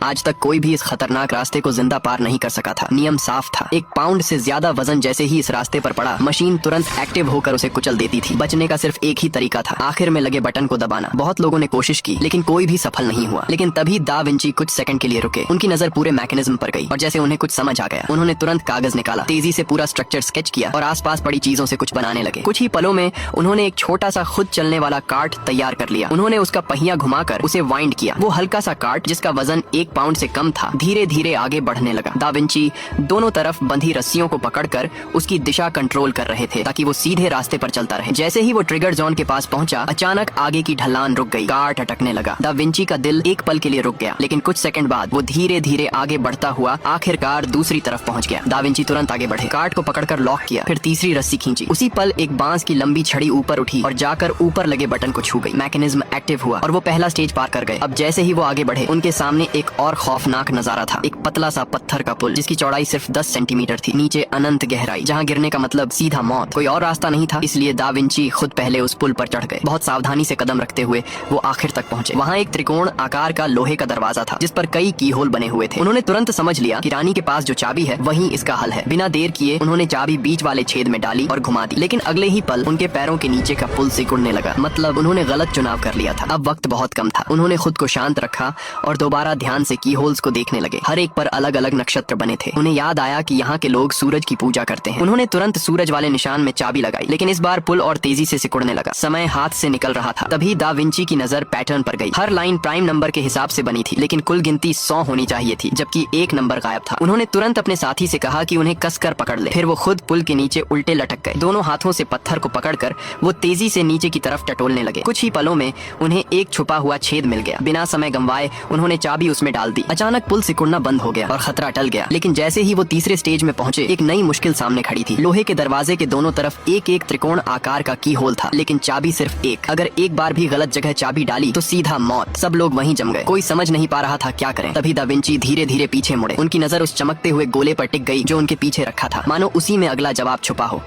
आज तक कोई भी इस खतरनाक रास्ते को जिंदा पार नहीं कर सका था। नियम साफ था, 1 पाउंड से ज्यादा वजन जैसे ही इस रास्ते पर पड़ा, मशीन तुरंत एक्टिव होकर उसे कुचल देती थी। बचने का सिर्फ एक ही तरीका था, आखिर में लगे बटन को दबाना। बहुत लोगों ने कोशिश की लेकिन कोई भी सफल नहीं हुआ। लेकिन तभी दा विंची कुछ सेकंड के लिए रुके। उनकी नजर पूरे मैकेनिज्म पर गई और जैसे उन्हें कुछ समझ आ गया, उन्होंने तुरंत कागज निकाला, तेजी से पूरा स्ट्रक्चर स्केच किया और आसपास पड़ी चीजों से कुछ बनाने लगे। कुछ ही पलों में उन्होंने एक छोटा सा खुद चलने वाला कार्ट तैयार कर लिया। उन्होंने उसका पहिया घुमाकर उसे वाइंड किया। वो हल्का सा कार्ट जिसका वजन 1 पाउंड से कम था, धीरे धीरे आगे बढ़ने लगा। दा विंची दोनों तरफ बंधी रस्सियों को पकड़कर उसकी दिशा कंट्रोल कर रहे थे ताकि वो सीधे रास्ते पर चलता रहे। जैसे ही वो ट्रिगर जोन के पास पहुंचा, अचानक आगे की ढलान रुक गई, कार्ट अटकने लगा। दा विंची का दिल एक पल के लिए रुक गया, लेकिन कुछ सेकंड बाद वो धीरे धीरे आगे बढ़ता हुआ आखिरकार दूसरी तरफ पहुंच गया। दा विंची तुरंत आगे बढ़े, कार्ट को पकड़कर लॉक किया, फिर तीसरी रस्सी खींची। उसी पल एक बांस की लंबी छड़ी ऊपर उठी और जाकर ऊपर लगे बटन को छू गई। मैकेनिज्म एक्टिव हुआ और वो पहला स्टेज पार कर गए। अब जैसे ही वो आगे बढ़े, उनके सामने एक और खौफनाक नजारा था। एक पतला सा पत्थर का पुल जिसकी चौड़ाई सिर्फ 10 सेंटीमीटर थी, नीचे अनंत गहराई, जहाँ गिरने का मतलब सीधा मौत। कोई और रास्ता नहीं था, इसलिए दा विंची खुद पहले उस पुल पर चढ़ गए। बहुत सावधानी से कदम रखते हुए वो आखिर तक पहुंचे। वहाँ एक त्रिकोण आकार का लोहे का दरवाजा था जिस पर कई की होल बने हुए थे। उन्होंने तुरंत समझ लिया कि रानी के पास जो चाबी है वही इसका हल है। बिना देर किए उन्होंने चाबी बीच वाले छेद में डाली और घुमा दी। लेकिन अगले ही पल उनके पैरों के नीचे का पुल सिकुड़ने लगा। मतलब उन्होंने गलत चुनाव कर लिया था। अब वक्त बहुत कम था। उन्होंने खुद को शांत रखा और दोबारा ध्यान से की होल्स को देखने लगे। हर एक पर अलग अलग नक्षत्र बने थे। उन्हें याद आया कि यहाँ के लोग सूरज की पूजा करते हैं। उन्होंने तुरंत सूरज वाले निशान में चाबी लगाई, लेकिन इस बार पुल और तेजी से सिकुड़ने लगा। समय हाथ से निकल रहा था। तभी दा विंची की नजर पैटर्न पर गई। हर लाइन प्राइम नंबर के हिसाब से बनी थी, लेकिन कुल गिनती 100 होनी चाहिए थी, जबकि एक नंबर गायब था। उन्होंने तुरंत अपने साथी से कहा कि उन्हें कसकर पकड़ ले। फिर वो खुद पुल के नीचे उल्टे लटक गए। दोनों हाथों से पत्थर को पकड़कर वो तेजी से नीचे की तरफ टटोलने लगे। कुछ ही पलों में उन्हें एक छुपा हुआ छेद मिल गया। बिना समय गंवाए उन्होंने चाबी उसमें डाल दी। अचानक पुल सिकुड़ना बंद हो गया और खतरा टल गया। लेकिन जैसे ही वो तीसरे स्टेज में पहुंचे, एक नई मुश्किल सामने खड़ी थी। लोहे के दरवाजे के दोनों तरफ एक एक त्रिकोण आकार का की होल था, लेकिन चाबी सिर्फ एक। अगर एक बार भी गलत जगह चाबी डाली तो सीधा मौत। सब लोग वहीं जम गए। कोई समझ नहीं पा रहा था क्या करें। तभी दा विंची धीरे धीरे पीछे मुड़े। उनकी नजर उस चमकते हुए गोले पर टिक गई जो उनके पीछे रखा था, मानो उसी में अगला जवाब छुपा हो।